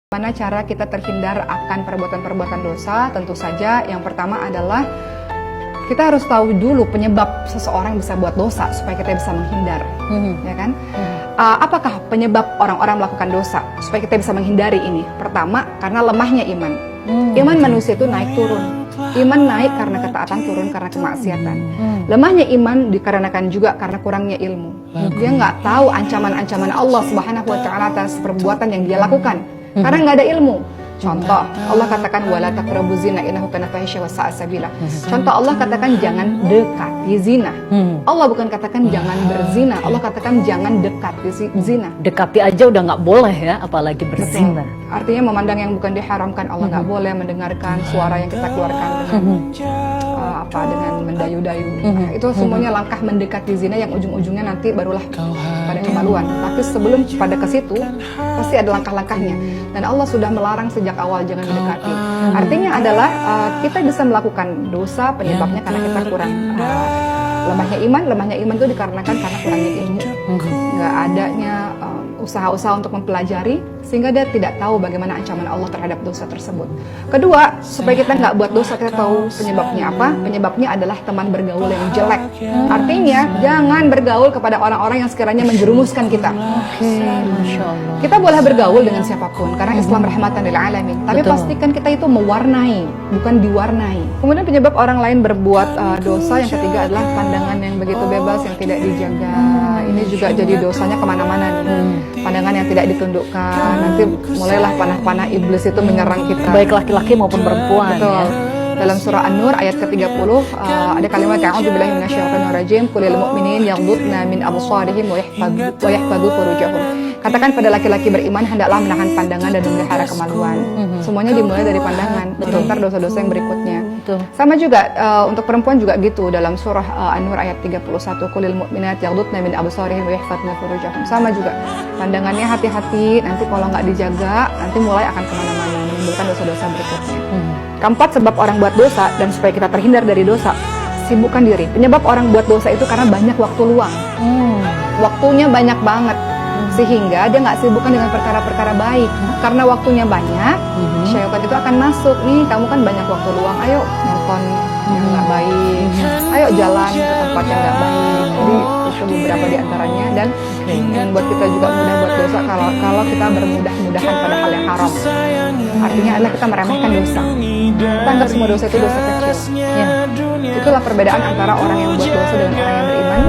Bagaimana cara kita terhindar akan perbuatan-perbuatan dosa? Tentu saja yang pertama adalah kita harus tahu dulu penyebab seseorang bisa buat dosa supaya kita bisa menghindar, ya kan? Apakah penyebab orang-orang melakukan dosa supaya kita bisa menghindari ini? Pertama, karena lemahnya iman. Iman manusia itu naik turun. Iman naik karena ketaatan, turun karena kemaksiatan. Lemahnya iman dikarenakan juga karena kurangnya ilmu. Dia nggak tahu ancaman-ancaman Allah Subhanahu Wa Taala atas perbuatan yang dia lakukan. Karena nggak ada ilmu. Contoh, Allah katakan wala taqrabu zina innahu kana fahisya wa sa'a sabila. Contoh, Allah katakan jangan dekati zina. Allah bukan katakan jangan berzina. Allah katakan jangan dekati zina. Dekati aja udah nggak boleh ya, apalagi berzina. Betul. Artinya memandang yang bukan diharamkan, Allah nggak boleh mendengarkan suara yang kita keluarkan dengan mendayu-dayu. Itu semuanya langkah mendekati zina yang ujung-ujungnya nanti barulah pada kemaluan. Tapi sebelum pada ke situ pasti ada langkah-langkahnya. Dan Allah sudah melarang sejak awal jangan mendekati. Artinya adalah kita bisa melakukan dosa penyebabnya karena kita kurang lemahnya iman. Lemahnya iman itu dikarenakan karena kurangnya ilmu. Nggak adanya usaha-usaha untuk mempelajari sehingga dia tidak tahu bagaimana ancaman Allah terhadap dosa tersebut. Kedua, supaya kita nggak buat dosa, kita tahu penyebabnya apa? Penyebabnya adalah teman bergaul yang jelek. Artinya jangan bergaul kepada orang-orang yang sekiranya menjerumuskan kita. Masya Allah. Kita boleh bergaul dengan siapapun karena Islam rahmatan lil alamin. Tapi pastikan kita itu mewarnai, bukan diwarnai. Kemudian penyebab orang lain berbuat dosa yang ketiga adalah pandangan yang begitu bebas yang tidak dijaga. Ini juga jadi dosanya kemana-mana nih. Pandangan yang tidak ditundukkan. Nanti mulailah panah-panah iblis itu menyerang kita. Baik laki-laki maupun perempuan. Betul. Ya. Dalam surah An-Nur ayat ke-30 ada kalimat a'udzubillahi minasyaitonirrajim qulil mu'minin yaghdudna min absarihim wa yahfadzu furujahum. Katakan pada laki-laki beriman hendaklah menahan pandangan dan memelihara kemaluan. Semuanya dimulai dari pandangan. Sebentar dosa-dosa yang berikutnya. Sama juga untuk perempuan juga gitu dalam surah An-Nur ayat 31 qulil mu'minat yaghdudna min absarihim wa yahfadzna furujahum. Sama juga pandangannya hati-hati, nanti kalau nggak dijaga nanti mulai akan kemana-mana menimbulkan dosa-dosa berikutnya. Keempat, sebab orang buat dosa dan supaya kita terhindar dari dosa, sibukkan diri. Penyebab orang buat dosa itu karena banyak waktu luang. Waktunya banyak banget. Sehingga dia nggak sibukkan dengan perkara-perkara baik. Karena waktunya banyak, syaitan itu akan masuk. Nih, kamu kan banyak waktu luang, ayo nonton yang nggak baik. Ayo jalan ke tempat yang nggak baik. Jadi itu beberapa di antaranya. Dan yang buat kita juga mudah buat dosa kalau kita bermudah-mudahan pada hal yang haram. Artinya adalah kita meremehkan dosa. Kita anggap semua dosa itu dosa kecil. Ya. Itulah perbedaan antara orang yang buat dosa dengan orang yang beriman.